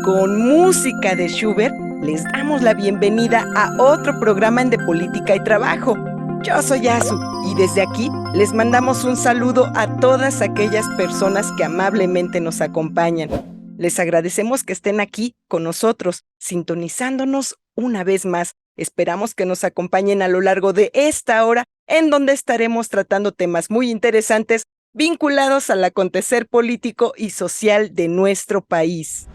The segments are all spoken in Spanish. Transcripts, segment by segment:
Con música de Schubert, les damos la bienvenida a otro programa en De Política y Trabajo. Yo soy Azu y desde aquí les mandamos un saludo a todas aquellas personas que amablemente nos acompañan. Les agradecemos que estén aquí con nosotros, sintonizándonos una vez más. Esperamos que nos acompañen a lo largo de esta hora, en donde estaremos tratando temas muy interesantes vinculados al acontecer político y social de nuestro país.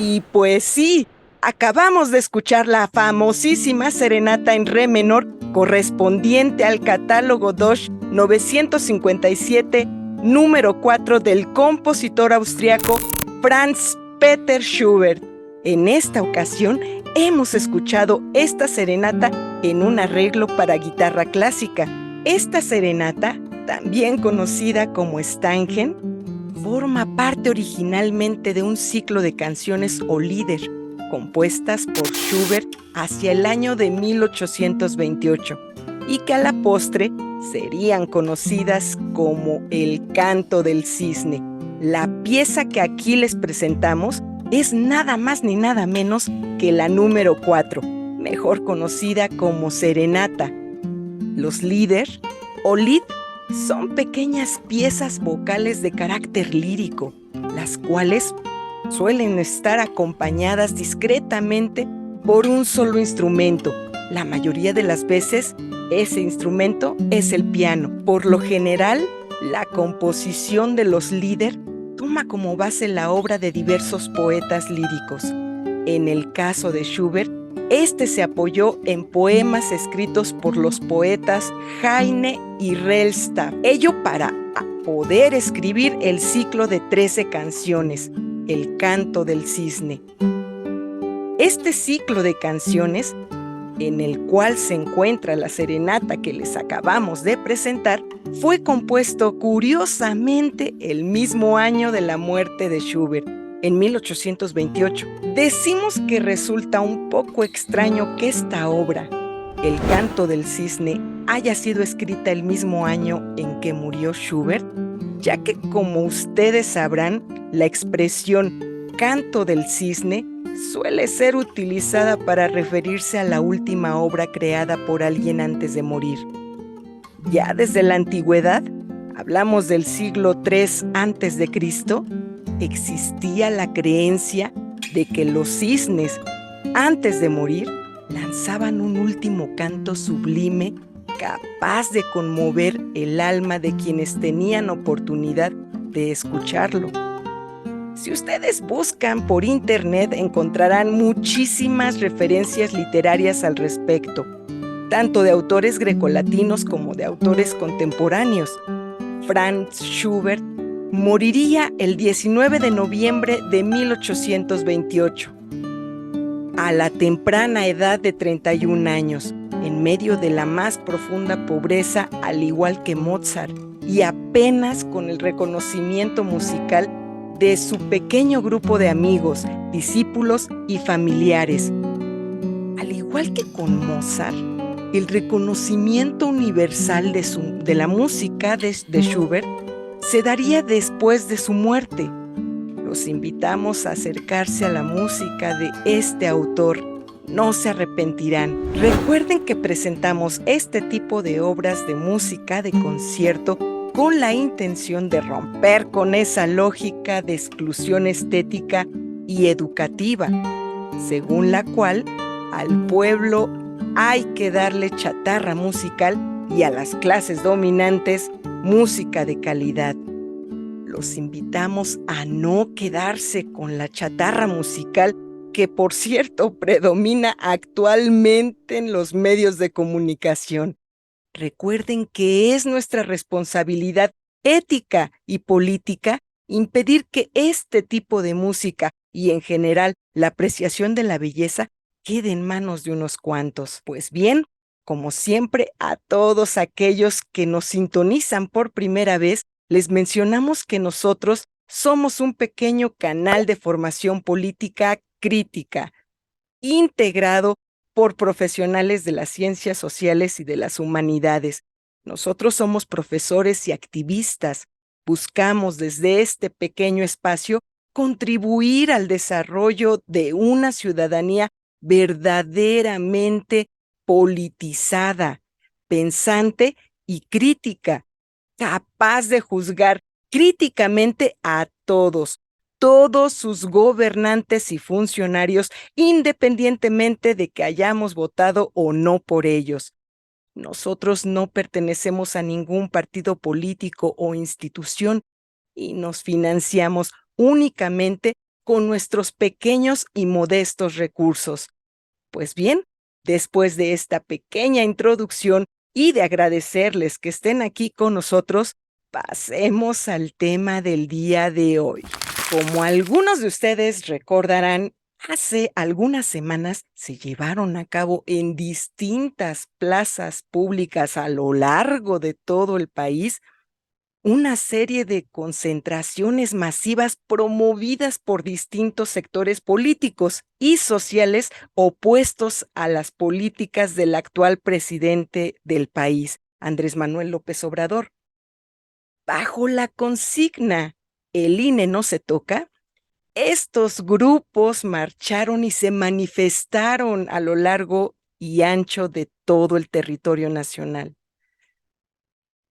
Y pues sí, acabamos de escuchar la famosísima serenata en re menor correspondiente al catálogo Deutsch 957, número 4 del compositor austriaco Franz Peter Schubert. En esta ocasión hemos escuchado esta serenata en un arreglo para guitarra clásica. Esta serenata, también conocida como Stangen, forma parte originalmente de un ciclo de canciones o Lieder, compuestas por Schubert hacia el año de 1828, y que a la postre serían conocidas como el Canto del Cisne. La pieza que aquí les presentamos es nada más ni nada menos que la número 4, mejor conocida como serenata. Los Lieder o Lied son pequeñas piezas vocales de carácter lírico, las cuales suelen estar acompañadas discretamente por un solo instrumento, la mayoría de las veces Ese instrumento es el piano. Por lo general, la composición de los Lieder toma como base la obra de diversos poetas líricos. En el caso de Schubert, este se apoyó en poemas escritos por los poetas Heine y Rellstab, ello para poder escribir el ciclo de 13 canciones, el Canto del Cisne. Este ciclo de canciones, en el cual se encuentra la serenata que les acabamos de presentar, fue compuesto curiosamente el mismo año de la muerte de Schubert, en 1828. Decimos que resulta un poco extraño que esta obra, El Canto del Cisne, haya sido escrita el mismo año en que murió Schubert, ya que, como ustedes sabrán, la expresión Canto del Cisne suele ser utilizada para referirse a la última obra creada por alguien antes de morir. Ya desde la antigüedad, hablamos del siglo III a.C., existía la creencia de que los cisnes, antes de morir, lanzaban un último canto sublime capaz de conmover el alma de quienes tenían oportunidad de escucharlo. Si ustedes buscan por internet, encontrarán muchísimas referencias literarias al respecto, tanto de autores grecolatinos como de autores contemporáneos. Franz Schubert moriría el 19 de noviembre de 1828, a la temprana edad de 31 años, en medio de la más profunda pobreza, al igual que Mozart, y apenas con el reconocimiento musical de su pequeño grupo de amigos, discípulos y familiares. Al igual que con Mozart, el reconocimiento universal de la música de Schubert se daría después de su muerte. Los invitamos a acercarse a la música de este autor. No se arrepentirán. Recuerden que presentamos este tipo de obras de música de concierto con la intención de romper con esa lógica de exclusión estética y educativa, según la cual al pueblo hay que darle chatarra musical y a las clases dominantes música de calidad. Los invitamos a no quedarse con la chatarra musical que, por cierto, predomina actualmente en los medios de comunicación. Recuerden que es nuestra responsabilidad ética y política impedir que este tipo de música y en general la apreciación de la belleza quede en manos de unos cuantos. Pues bien, como siempre, a todos aquellos que nos sintonizan por primera vez, les mencionamos que nosotros somos un pequeño canal de formación política crítica, integrado por profesionales de las ciencias sociales y de las humanidades. Nosotros somos profesores y activistas. Buscamos desde este pequeño espacio contribuir al desarrollo de una ciudadanía verdaderamente politizada, pensante y crítica, capaz de juzgar críticamente a todos sus gobernantes y funcionarios, independientemente de que hayamos votado o no por ellos. Nosotros no pertenecemos a ningún partido político o institución y nos financiamos únicamente con nuestros pequeños y modestos recursos. Pues bien, después de esta pequeña introducción y de agradecerles que estén aquí con nosotros, pasemos al tema del día de hoy. Como algunos de ustedes recordarán, hace algunas semanas se llevaron a cabo en distintas plazas públicas a lo largo de todo el país una serie de concentraciones masivas promovidas por distintos sectores políticos y sociales opuestos a las políticas del actual presidente del país, Andrés Manuel López Obrador. Bajo la consigna "El INE no se toca", estos grupos marcharon y se manifestaron a lo largo y ancho de todo el territorio nacional.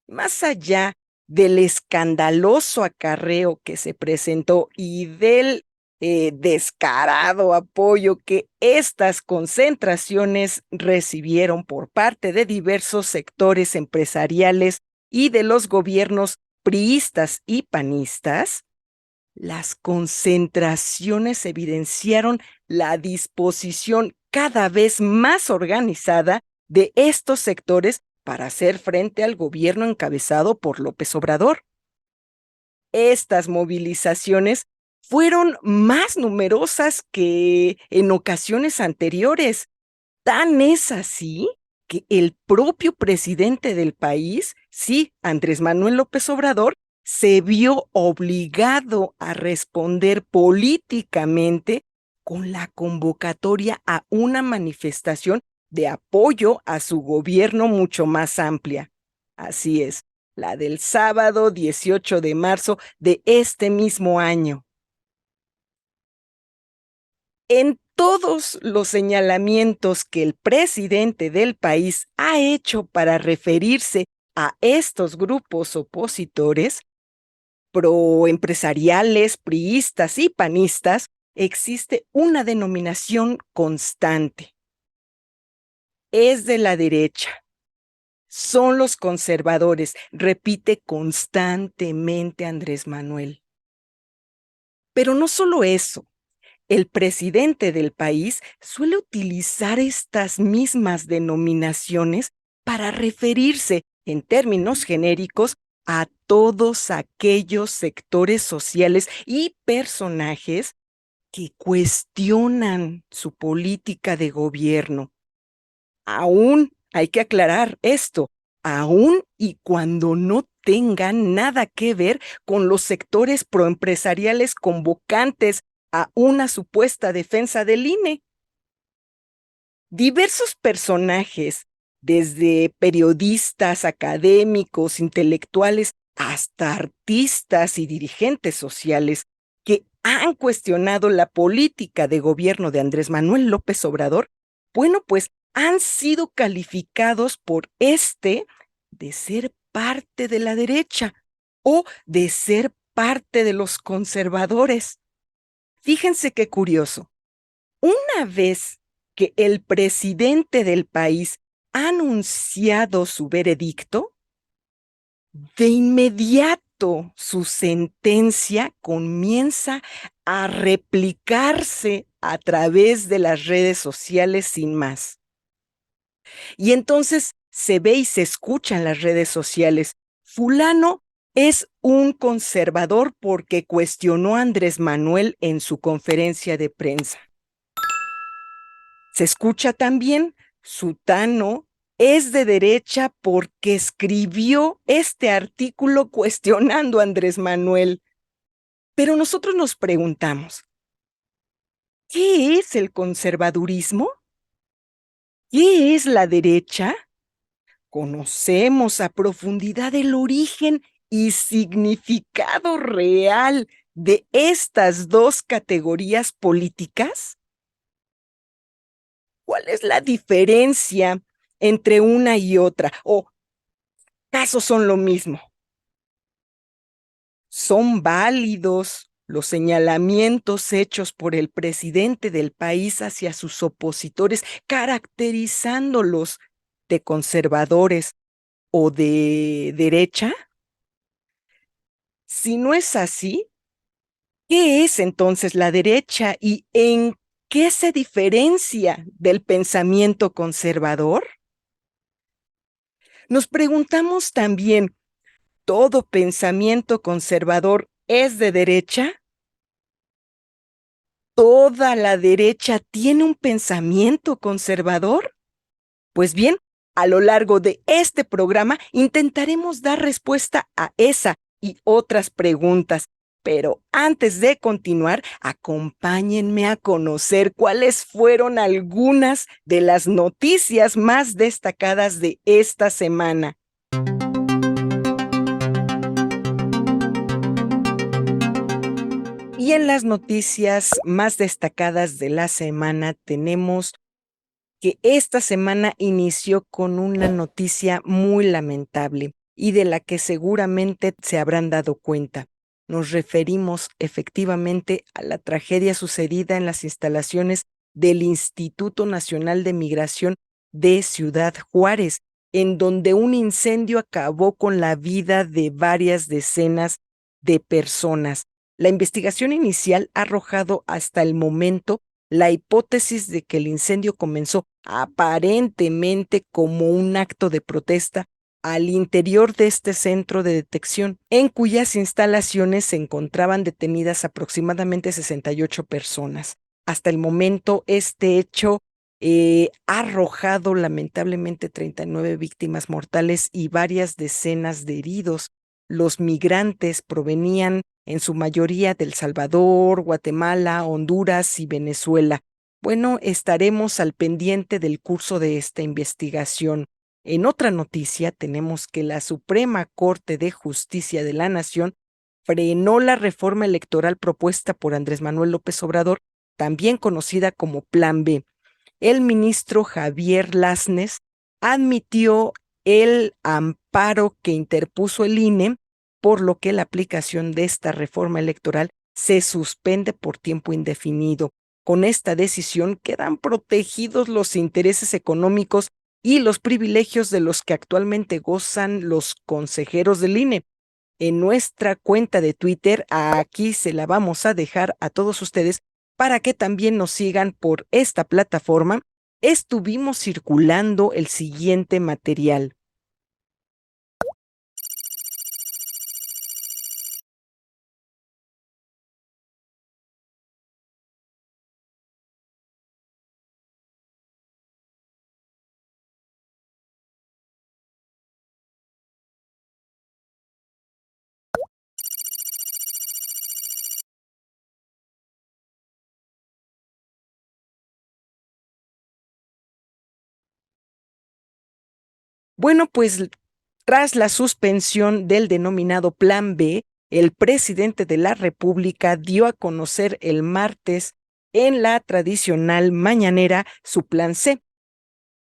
Más allá del escandaloso acarreo que se presentó y del descarado apoyo que estas concentraciones recibieron por parte de diversos sectores empresariales y de los gobiernos priistas y panistas, las concentraciones evidenciaron la disposición cada vez más organizada de estos sectores para hacer frente al gobierno encabezado por López Obrador. Estas movilizaciones fueron más numerosas que en ocasiones anteriores. Tan es así que el propio presidente del país, sí, Andrés Manuel López Obrador, se vio obligado a responder políticamente con la convocatoria a una manifestación de apoyo a su gobierno mucho más amplia. Así es, la del sábado 18 de marzo de este mismo año. En todos los señalamientos que el presidente del país ha hecho para referirse a estos grupos opositores, proempresariales, priistas y panistas, existe una denominación constante. Es de la derecha. Son los conservadores, repite constantemente Andrés Manuel. Pero no solo eso. El presidente del país suele utilizar estas mismas denominaciones para referirse, en términos genéricos, a todos aquellos sectores sociales y personajes que cuestionan su política de gobierno. Aún hay que aclarar esto, aún y cuando no tengan nada que ver con los sectores proempresariales convocantes a una supuesta defensa del INE. Diversos personajes, desde periodistas, académicos, intelectuales, hasta artistas y dirigentes sociales, que han cuestionado la política de gobierno de Andrés Manuel López Obrador, bueno, pues han sido calificados por de ser parte de la derecha o de ser parte de los conservadores. Fíjense qué curioso. Una vez que el presidente del país ha anunciado su veredicto, de inmediato su sentencia comienza a replicarse a través de las redes sociales sin más. Y entonces se ve y se escucha en las redes sociales, fulano es un conservador porque cuestionó a Andrés Manuel en su conferencia de prensa. Se escucha también, sutano es de derecha porque escribió este artículo cuestionando a Andrés Manuel. Pero nosotros nos preguntamos, ¿qué es el conservadurismo? ¿Qué es la derecha? ¿Conocemos a profundidad el origen y significado real de estas dos categorías políticas? ¿Cuál es la diferencia entre una y otra? ¿O acaso son lo mismo? ¿Son válidos los señalamientos hechos por el presidente del país hacia sus opositores, caracterizándolos de conservadores o de derecha? Si no es así, ¿qué es entonces la derecha y en qué se diferencia del pensamiento conservador? Nos preguntamos también, ¿todo pensamiento conservador es de derecha? ¿Toda la derecha tiene un pensamiento conservador? Pues bien, a lo largo de este programa intentaremos dar respuesta a esa y otras preguntas. Pero antes de continuar, acompáñenme a conocer cuáles fueron algunas de las noticias más destacadas de esta semana. Y en las noticias más destacadas de la semana tenemos que esta semana inició con una noticia muy lamentable y de la que seguramente se habrán dado cuenta. nos referimos efectivamente a la tragedia sucedida en las instalaciones del Instituto Nacional de Migración de Ciudad Juárez, en donde un incendio acabó con la vida de varias decenas de personas. La investigación inicial ha arrojado hasta el momento la hipótesis de que el incendio comenzó aparentemente como un acto de protesta al interior de este centro de detección, en cuyas instalaciones se encontraban detenidas aproximadamente 68 personas. Hasta el momento, este hecho ha arrojado lamentablemente 39 víctimas mortales y varias decenas de heridos. Los migrantes provenían en su mayoría de El Salvador, Guatemala, Honduras y Venezuela. Bueno, estaremos al pendiente del curso de esta investigación. En otra noticia, tenemos que la Suprema Corte de Justicia de la Nación frenó la reforma electoral propuesta por Andrés Manuel López Obrador, también conocida como Plan B. El ministro Javier Lasnes admitió el amparo que interpuso el INE, por lo que la aplicación de esta reforma electoral se suspende por tiempo indefinido. Con esta decisión quedan protegidos los intereses económicos y los privilegios de los que actualmente gozan los consejeros del INE. En nuestra cuenta de Twitter, aquí se la vamos a dejar a todos ustedes para que también nos sigan por esta plataforma. Estuvimos circulando el siguiente material. Bueno, pues tras la suspensión del denominado Plan B, el presidente de la República dio a conocer el martes en la tradicional mañanera su Plan C.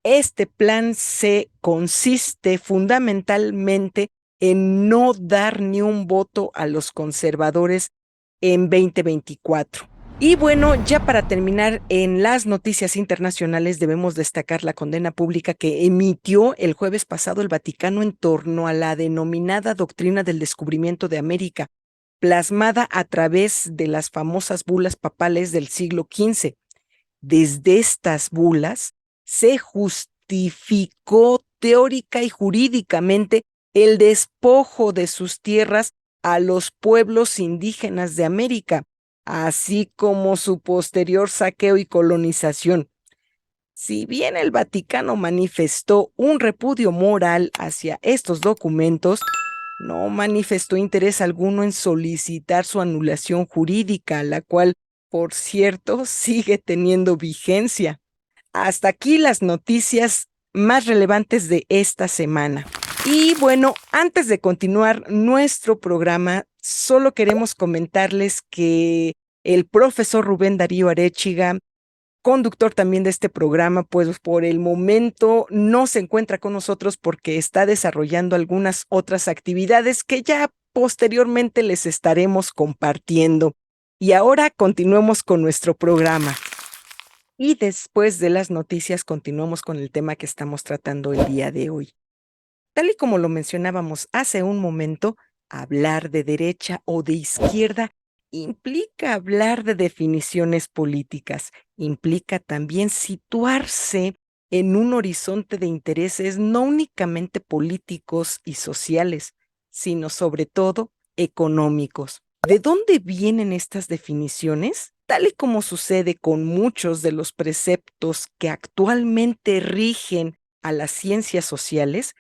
Este Plan C consiste fundamentalmente en no dar ni un voto a los conservadores en 2024. Y bueno, ya para terminar, en las noticias internacionales debemos destacar la condena pública que emitió el jueves pasado el Vaticano en torno a la denominada doctrina del descubrimiento de América, plasmada a través de las famosas bulas papales del siglo XV. Desde estas bulas se justificó teórica y jurídicamente el despojo de sus tierras a los pueblos indígenas de América, así como su posterior saqueo y colonización. Si bien el Vaticano manifestó un repudio moral hacia estos documentos, no manifestó interés alguno en solicitar su anulación jurídica, la cual, por cierto, sigue teniendo vigencia. Hasta aquí las noticias más relevantes de esta semana. Y bueno, antes de continuar nuestro programa, solo queremos comentarles que el profesor Rubén Darío Arechiga, conductor también de este programa, pues por el momento no se encuentra con nosotros porque está desarrollando algunas otras actividades que ya posteriormente les estaremos compartiendo. Y ahora continuemos con nuestro programa. Y después de las noticias continuamos con el tema que estamos tratando el día de hoy. Tal y como lo mencionábamos hace un momento, hablar de derecha o de izquierda implica hablar de definiciones políticas, implica también situarse en un horizonte de intereses no únicamente políticos y sociales, sino sobre todo económicos. ¿De dónde vienen estas definiciones? Tal y como sucede con muchos de los preceptos que actualmente rigen a las ciencias sociales,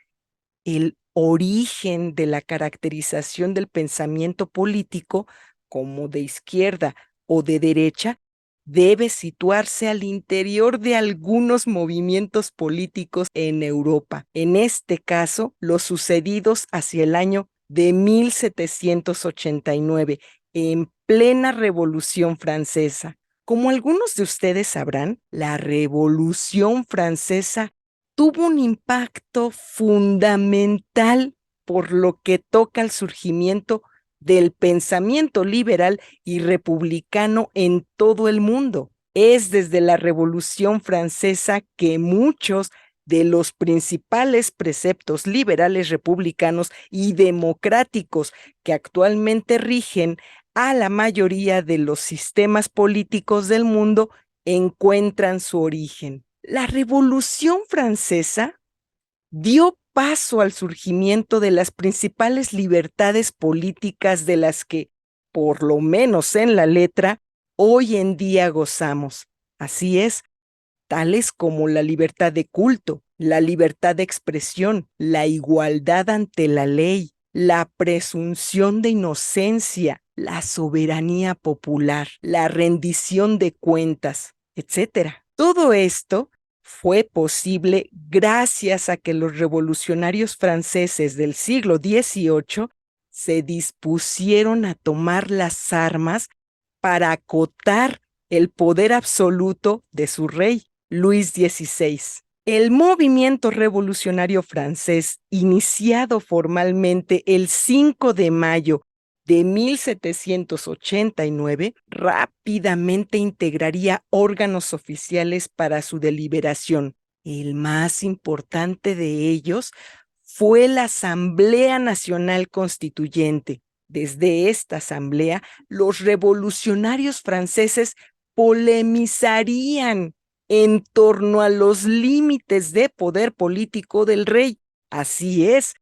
el origen de la caracterización del pensamiento político como de izquierda o de derecha debe situarse al interior de algunos movimientos políticos en Europa, en este caso, los sucedidos hacia el año de 1789, en plena Revolución Francesa. Como algunos de ustedes sabrán, la Revolución Francesa tuvo un impacto fundamental por lo que toca al surgimiento del pensamiento liberal y republicano en todo el mundo. Es desde la Revolución Francesa que muchos de los principales preceptos liberales, republicanos y democráticos que actualmente rigen a la mayoría de los sistemas políticos del mundo encuentran su origen. La Revolución Francesa dio paso al surgimiento de las principales libertades políticas de las que, por lo menos en la letra, hoy en día gozamos. Así es, tales como la libertad de culto, la libertad de expresión, la igualdad ante la ley, la presunción de inocencia, la soberanía popular, la rendición de cuentas, etcétera. Todo esto fue posible gracias a que los revolucionarios franceses del siglo XVIII se dispusieron a tomar las armas para acotar el poder absoluto de su rey, Luis XVI. El movimiento revolucionario francés, iniciado formalmente el 5 de mayo de 1789, rápidamente integraría órganos oficiales para su deliberación. El más importante de ellos fue la Asamblea Nacional Constituyente. Desde esta asamblea, los revolucionarios franceses polemizarían en torno a los límites de poder político del rey. Así es,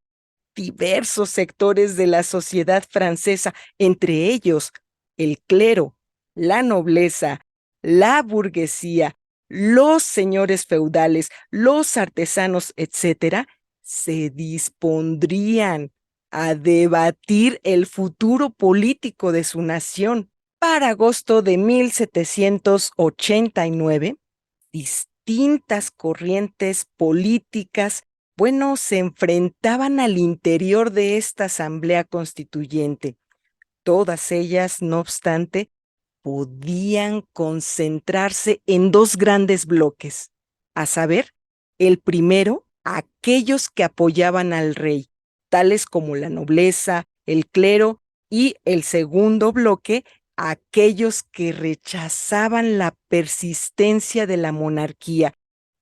diversos sectores de la sociedad francesa, entre ellos el clero, la nobleza, la burguesía, los señores feudales, los artesanos, etcétera, se dispondrían a debatir el futuro político de su nación. Para agosto de 1789, distintas corrientes políticas, se enfrentaban al interior de esta Asamblea Constituyente. Todas ellas, no obstante, podían concentrarse en dos grandes bloques, a saber, el primero, aquellos que apoyaban al rey, tales como la nobleza, el clero, y el segundo bloque, aquellos que rechazaban la persistencia de la monarquía,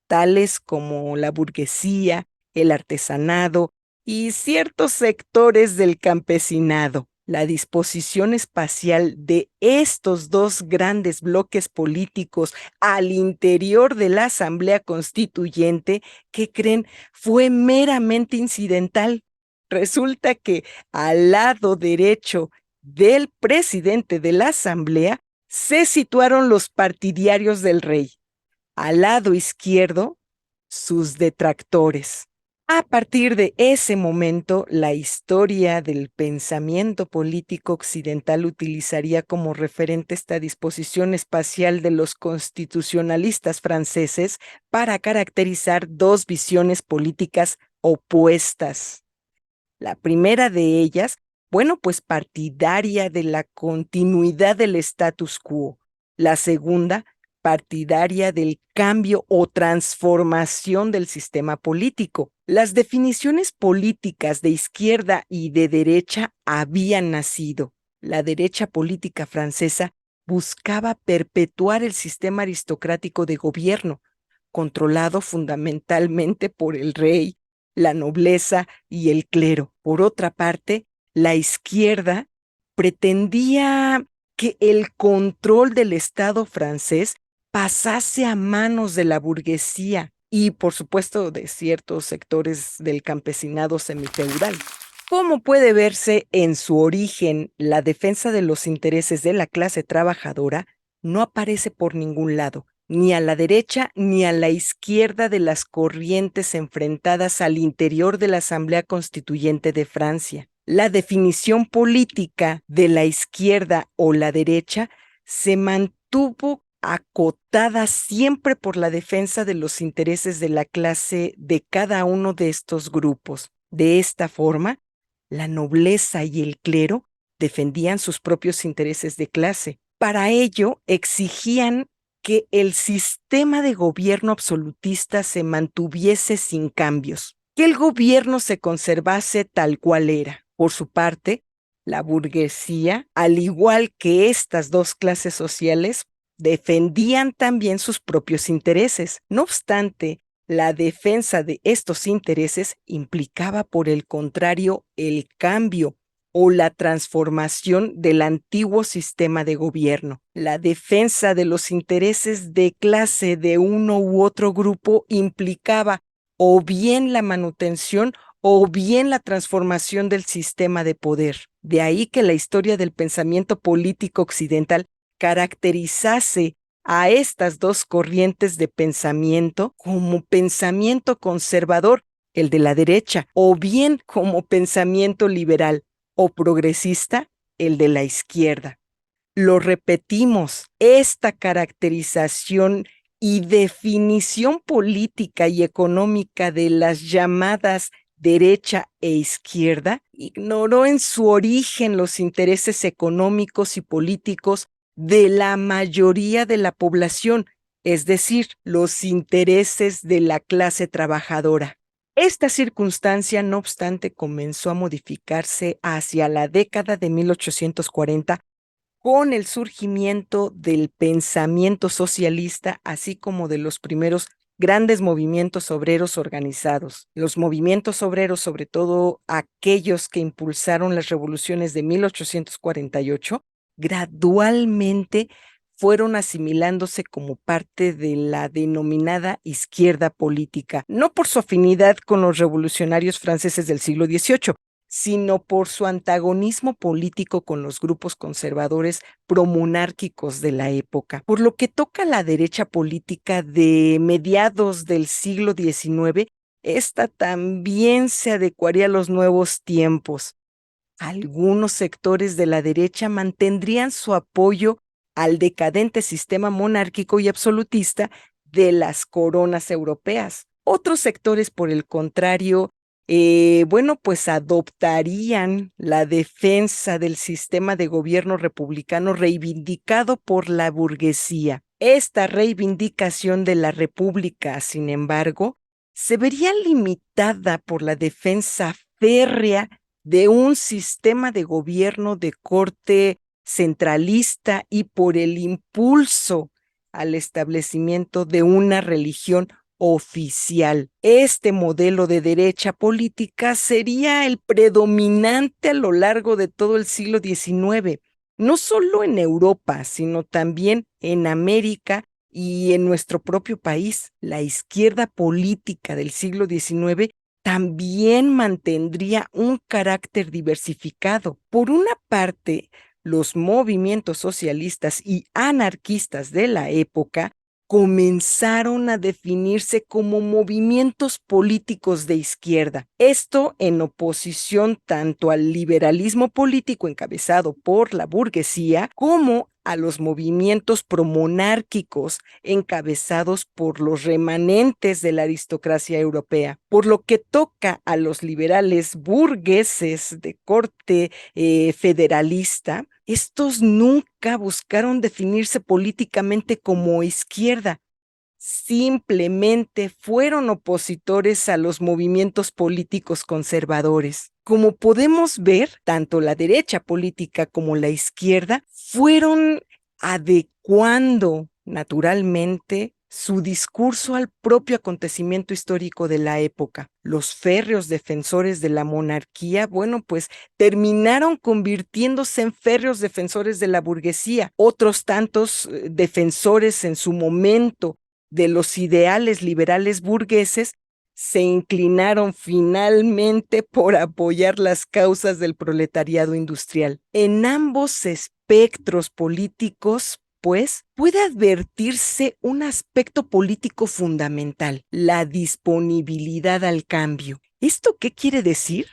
tales como la burguesía, el artesanado y ciertos sectores del campesinado. La disposición espacial de estos dos grandes bloques políticos al interior de la Asamblea Constituyente, ¿qué creen? Fue meramente incidental. Resulta que al lado derecho del presidente de la Asamblea se situaron los partidarios del rey. Al lado izquierdo, sus detractores. A partir de ese momento, la historia del pensamiento político occidental utilizaría como referente esta disposición espacial de los constitucionalistas franceses para caracterizar dos visiones políticas opuestas. La primera de ellas, partidaria de la continuidad del status quo. La segunda, partidaria del cambio o transformación del sistema político. Las definiciones políticas de izquierda y de derecha habían nacido. La derecha política francesa buscaba perpetuar el sistema aristocrático de gobierno, controlado fundamentalmente por el rey, la nobleza y el clero. Por otra parte, la izquierda pretendía que el control del Estado francés pasase a manos de la burguesía y, por supuesto, de ciertos sectores del campesinado semifeudal. Como puede verse en su origen, la defensa de los intereses de la clase trabajadora no aparece por ningún lado, ni a la derecha ni a la izquierda de las corrientes enfrentadas al interior de la Asamblea Constituyente de Francia. La definición política de la izquierda o la derecha se mantuvo acotada siempre por la defensa de los intereses de la clase de cada uno de estos grupos. De esta forma, la nobleza y el clero defendían sus propios intereses de clase. Para ello, exigían que el sistema de gobierno absolutista se mantuviese sin cambios, que el gobierno se conservase tal cual era. Por su parte, La burguesía, al igual que estas dos clases sociales, defendían también sus propios intereses. No obstante, la defensa de estos intereses implicaba, por el contrario, el cambio o la transformación del antiguo sistema de gobierno. La defensa de los intereses de clase de uno u otro grupo implicaba o bien la manutención o bien la transformación del sistema de poder. De ahí que la historia del pensamiento político occidental caracterizase a estas dos corrientes de pensamiento como pensamiento conservador, el de la derecha, o bien como pensamiento liberal o progresista, el de la izquierda. Lo repetimos, esta caracterización y definición política y económica de las llamadas derecha e izquierda ignoró en su origen los intereses económicos y políticos de la mayoría de la población, es decir, los intereses de la clase trabajadora. Esta circunstancia, no obstante, comenzó a modificarse hacia la década de 1840 con el surgimiento del pensamiento socialista, así como de los primeros grandes movimientos obreros organizados. Los movimientos obreros, sobre todo aquellos que impulsaron las revoluciones de 1848, gradualmente fueron asimilándose como parte de la denominada izquierda política, no por su afinidad con los revolucionarios franceses del siglo XVIII, sino por su antagonismo político con los grupos conservadores promonárquicos de la época. Por lo que toca a la derecha política de mediados del siglo XIX, esta también se adecuaría a los nuevos tiempos. Algunos sectores de la derecha mantendrían su apoyo al decadente sistema monárquico y absolutista de las coronas europeas. Otros sectores, por el contrario, pues adoptarían la defensa del sistema de gobierno republicano reivindicado por la burguesía. Esta reivindicación de la república, sin embargo, se vería limitada por la defensa férrea de un sistema de gobierno de corte centralista y por el impulso al establecimiento de una religión oficial. Este modelo de derecha política sería el predominante a lo largo de todo el siglo XIX, no solo en Europa, sino también en América y en nuestro propio país. La izquierda política del siglo XIX también mantendría un carácter diversificado. Por una parte, los movimientos socialistas y anarquistas de la época comenzaron a definirse como movimientos políticos de izquierda. Esto en oposición tanto al liberalismo político encabezado por la burguesía como a los movimientos promonárquicos encabezados por los remanentes de la aristocracia europea. Por lo que toca a los liberales burgueses de corte federalista, estos nunca buscaron definirse políticamente como izquierda, simplemente fueron opositores a los movimientos políticos conservadores. Como podemos ver, tanto la derecha política como la izquierda fueron adecuando naturalmente su discurso al propio acontecimiento histórico de la época. Los férreos defensores de la monarquía, pues terminaron convirtiéndose en férreos defensores de la burguesía. Otros tantos defensores en su momento de los ideales liberales burgueses se inclinaron finalmente por apoyar las causas del proletariado industrial. En ambos espectros políticos, pues, puede advertirse un aspecto político fundamental: la disponibilidad al cambio. ¿Esto qué quiere decir?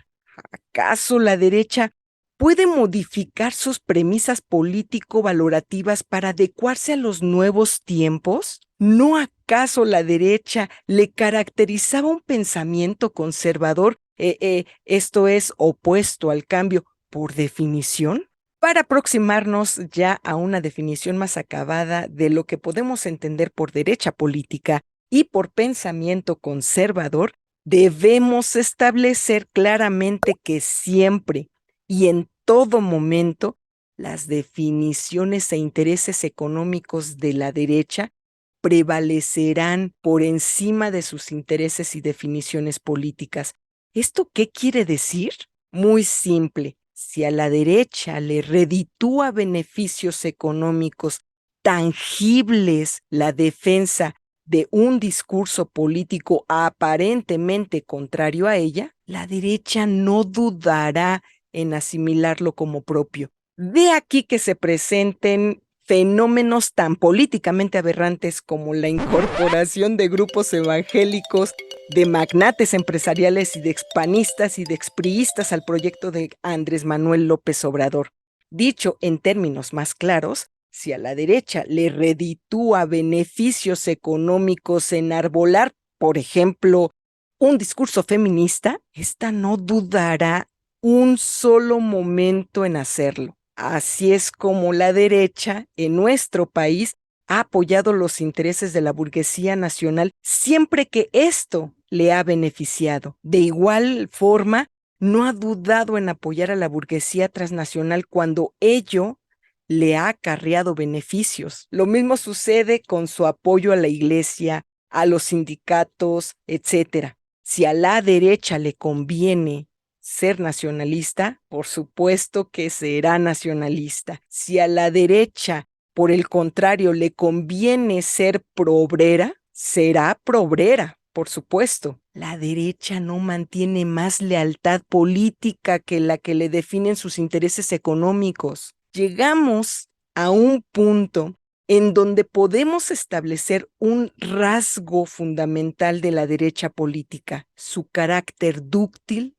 ¿Acaso la derecha puede modificar sus premisas político-valorativas para adecuarse a los nuevos tiempos? ¿No acaso la derecha le caracterizaba un pensamiento conservador, esto es, opuesto al cambio por definición? Para aproximarnos ya a una definición más acabada de lo que podemos entender por derecha política y por pensamiento conservador, debemos establecer claramente que siempre y en todo momento, las definiciones e intereses económicos de la derecha prevalecerán por encima de sus intereses y definiciones políticas. ¿Esto qué quiere decir? Muy simple. Si a la derecha le reditúa beneficios económicos tangibles la defensa de un discurso político aparentemente contrario a ella, la derecha no dudará en asimilarlo como propio. De aquí que se presenten fenómenos tan políticamente aberrantes como la incorporación de grupos evangélicos, de magnates empresariales y de expanistas y de expriistas al proyecto de Andrés Manuel López Obrador. Dicho en términos más claros, si a la derecha le reditúa beneficios económicos enarbolar, por ejemplo, un discurso feminista, esta no dudará un solo momento en hacerlo. Así es como la derecha en nuestro país ha apoyado los intereses de la burguesía nacional siempre que esto le ha beneficiado. De igual forma, no ha dudado en apoyar a la burguesía transnacional cuando ello le ha acarreado beneficios. Lo mismo sucede con su apoyo a la iglesia, a los sindicatos, etcétera. Si a la derecha le conviene ser nacionalista, por supuesto que será nacionalista. Si a la derecha, por el contrario, le conviene ser probrera, será probrera, por supuesto. La derecha no mantiene más lealtad política que la que le definen sus intereses económicos. Llegamos a un punto en donde podemos establecer un rasgo fundamental de la derecha política, su carácter dúctil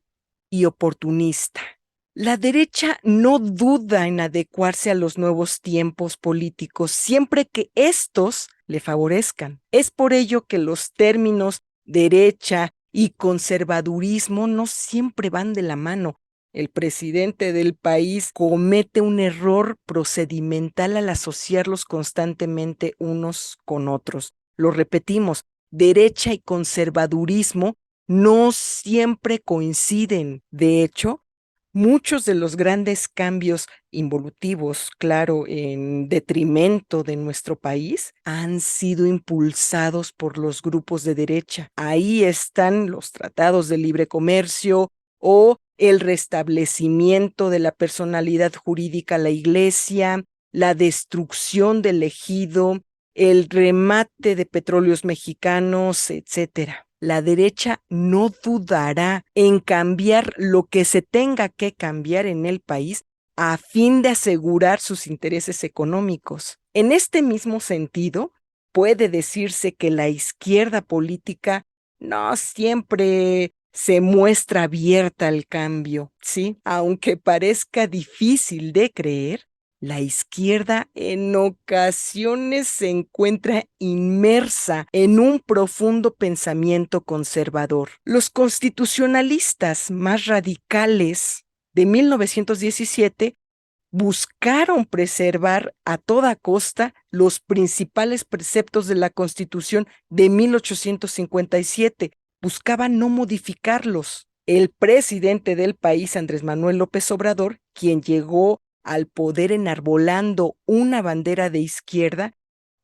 y oportunista. La derecha no duda en adecuarse a los nuevos tiempos políticos siempre que estos le favorezcan. Es por ello que los términos derecha y conservadurismo no siempre van de la mano. El presidente del país comete un error procedimental al asociarlos constantemente unos con otros. Lo repetimos, derecha y conservadurismo no siempre coinciden. De hecho, muchos de los grandes cambios involutivos, claro, en detrimento de nuestro país, han sido impulsados por los grupos de derecha. Ahí están los tratados de libre comercio o el restablecimiento de la personalidad jurídica a la iglesia, la destrucción del ejido, el remate de petróleos mexicanos, etcétera. La derecha no dudará en cambiar lo que se tenga que cambiar en el país a fin de asegurar sus intereses económicos. En este mismo sentido, puede decirse que la izquierda política no siempre se muestra abierta al cambio, ¿sí? Aunque parezca difícil de creer, la izquierda en ocasiones se encuentra inmersa en un profundo pensamiento conservador. Los constitucionalistas más radicales de 1917 buscaron preservar a toda costa los principales preceptos de la Constitución de 1857. Buscaban no modificarlos. El presidente del país, Andrés Manuel López Obrador, quien llegó al poder enarbolando una bandera de izquierda,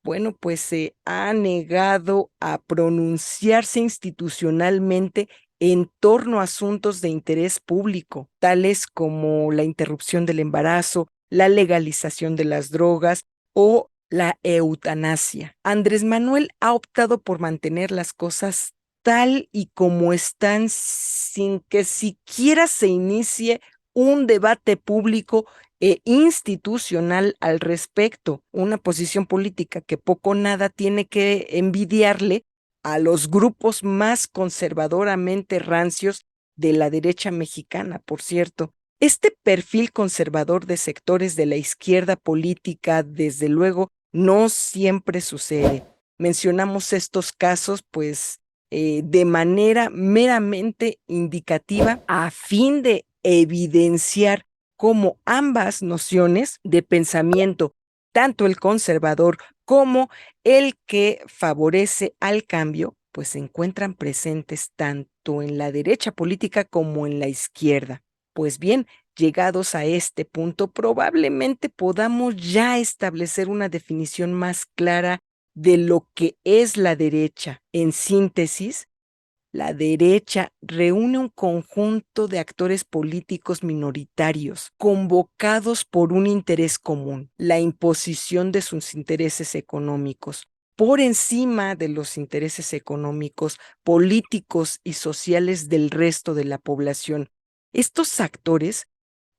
bueno, pues se ha negado a pronunciarse institucionalmente en torno a asuntos de interés público, tales como la interrupción del embarazo, la legalización de las drogas o la eutanasia. Andrés Manuel ha optado por mantener las cosas tal y como están sin que siquiera se inicie un debate público e institucional al respecto, una posición política que poco o nada tiene que envidiarle a los grupos más conservadoramente rancios de la derecha mexicana, por cierto. Este perfil conservador de sectores de la izquierda política, desde luego, no siempre sucede. Mencionamos estos casos, pues, de manera meramente indicativa a fin de evidenciar cómo ambas nociones de pensamiento, tanto el conservador como el que favorece al cambio, pues se encuentran presentes tanto en la derecha política como en la izquierda. Pues bien, Llegados a este punto, probablemente podamos ya establecer una definición más clara de lo que es la derecha. En síntesis, la derecha reúne un conjunto de actores políticos minoritarios convocados por un interés común, la imposición de sus intereses económicos, por encima de los intereses económicos, políticos y sociales del resto de la población. Estos actores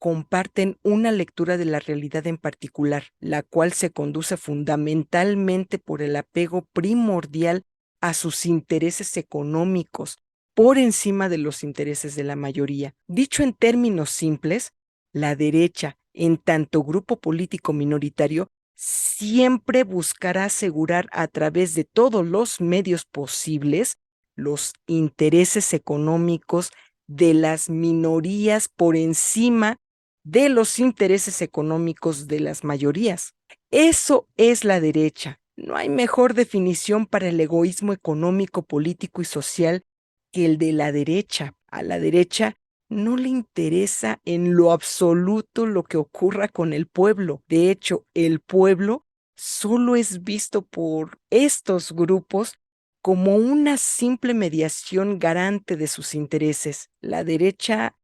comparten una lectura de la realidad en particular, la cual se conduce fundamentalmente por el apego primordial a sus intereses económicos por encima de los intereses de la mayoría. Dicho en términos simples, la derecha, en tanto grupo político minoritario, siempre buscará asegurar a través de todos los medios posibles los intereses económicos de las minorías por encima de los intereses económicos de las mayorías. Eso es la derecha. No hay mejor definición para el egoísmo económico, político y social que el de la derecha. A la derecha no le interesa en lo absoluto lo que ocurra con el pueblo. De hecho, el pueblo solo es visto por estos grupos como una simple mediación garante de sus intereses. La derecha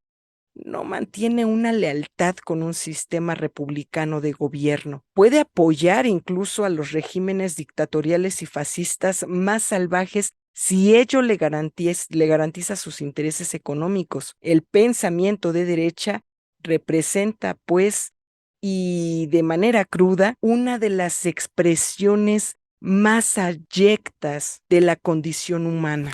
no mantiene una lealtad con un sistema republicano de gobierno. Puede apoyar incluso a los regímenes dictatoriales y fascistas más salvajes si ello le garantiza sus intereses económicos. El pensamiento de derecha representa, pues, y de manera cruda, una de las expresiones más abyectas de la condición humana.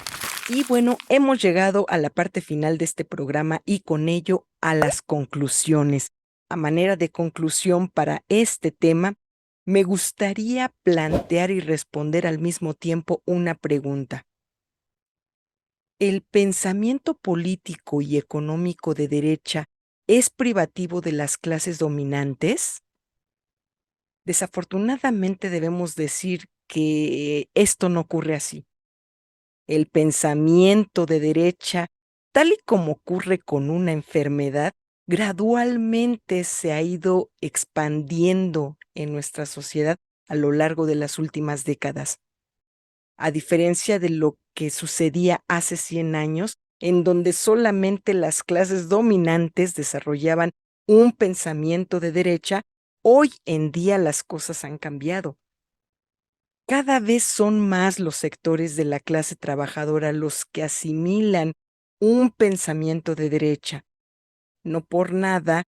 Y bueno, hemos llegado a la parte final de este programa y con ello a las conclusiones. A manera de conclusión para este tema, me gustaría plantear y responder al mismo tiempo una pregunta. ¿El pensamiento político y económico de derecha es privativo de las clases dominantes? Desafortunadamente debemos decir que esto no ocurre así. El pensamiento de derecha, tal y como ocurre con una enfermedad, gradualmente se ha ido expandiendo en nuestra sociedad a lo largo de las últimas décadas. A diferencia de lo que sucedía hace 100 años, en donde solamente las clases dominantes desarrollaban un pensamiento de derecha, hoy en día las cosas han cambiado. Cada vez son más los sectores de la clase trabajadora los que asimilan un pensamiento de derecha. No por nada,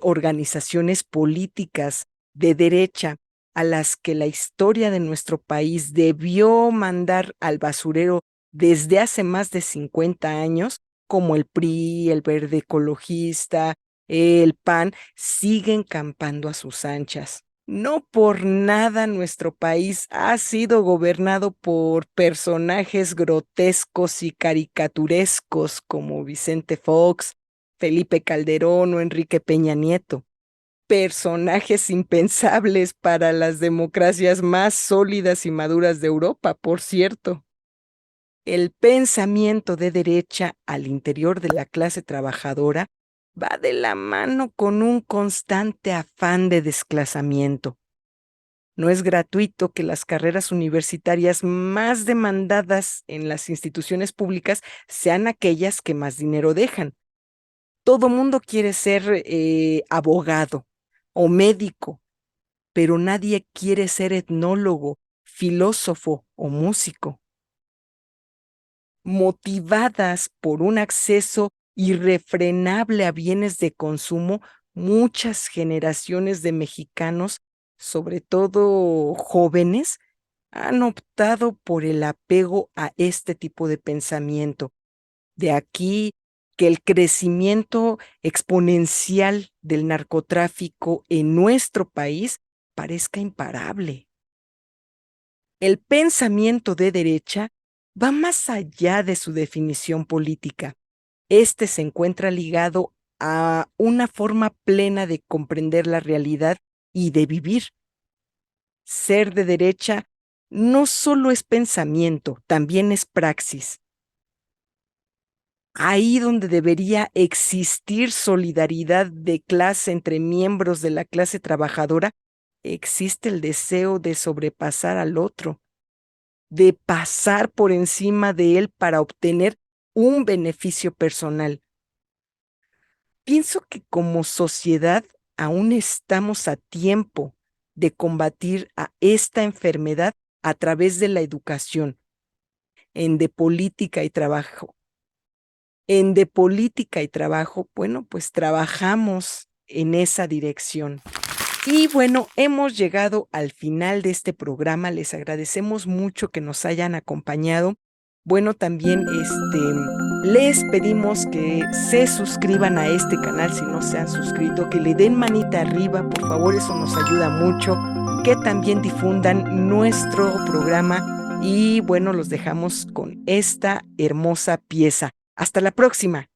organizaciones políticas de derecha a las que la historia de nuestro país debió mandar al basurero desde hace más de 50 años, como el PRI, el Verde Ecologista, el PAN, siguen campando a sus anchas. No por nada nuestro país ha sido gobernado por personajes grotescos y caricaturescos como Vicente Fox, Felipe Calderón o Enrique Peña Nieto. Personajes impensables para las democracias más sólidas y maduras de Europa, por cierto. El pensamiento de derecha al interior de la clase trabajadora va de la mano con un constante afán de desclasamiento. No es gratuito que las carreras universitarias más demandadas en las instituciones públicas sean aquellas que más dinero dejan. Todo mundo quiere ser abogado o médico, pero nadie quiere ser etnólogo, filósofo o músico. Motivadas por un acceso irrefrenable a bienes de consumo, muchas generaciones de mexicanos, sobre todo jóvenes, han optado por el apego a este tipo de pensamiento. De aquí que el crecimiento exponencial del narcotráfico en nuestro país parezca imparable. El pensamiento de derecha va más allá de su definición política. Este se encuentra ligado a una forma plena de comprender la realidad y de vivir. Ser de derecha no solo es pensamiento, también es praxis. ahí donde debería existir solidaridad de clase entre miembros de la clase trabajadora, existe el deseo de sobrepasar al otro, de pasar por encima de él para obtener un beneficio personal. Pienso que como sociedad aún estamos a tiempo de combatir a esta enfermedad a través de la educación, en De Política y Trabajo. En De Política y Trabajo, bueno, pues trabajamos en esa dirección. Y bueno, hemos llegado al final de este programa. Les agradecemos mucho que nos hayan acompañado. Bueno, también les pedimos que se suscriban a este canal si no se han suscrito, que le den manita arriba, por favor, eso nos ayuda mucho, que también difundan nuestro programa y bueno, los dejamos con esta hermosa pieza. Hasta la próxima.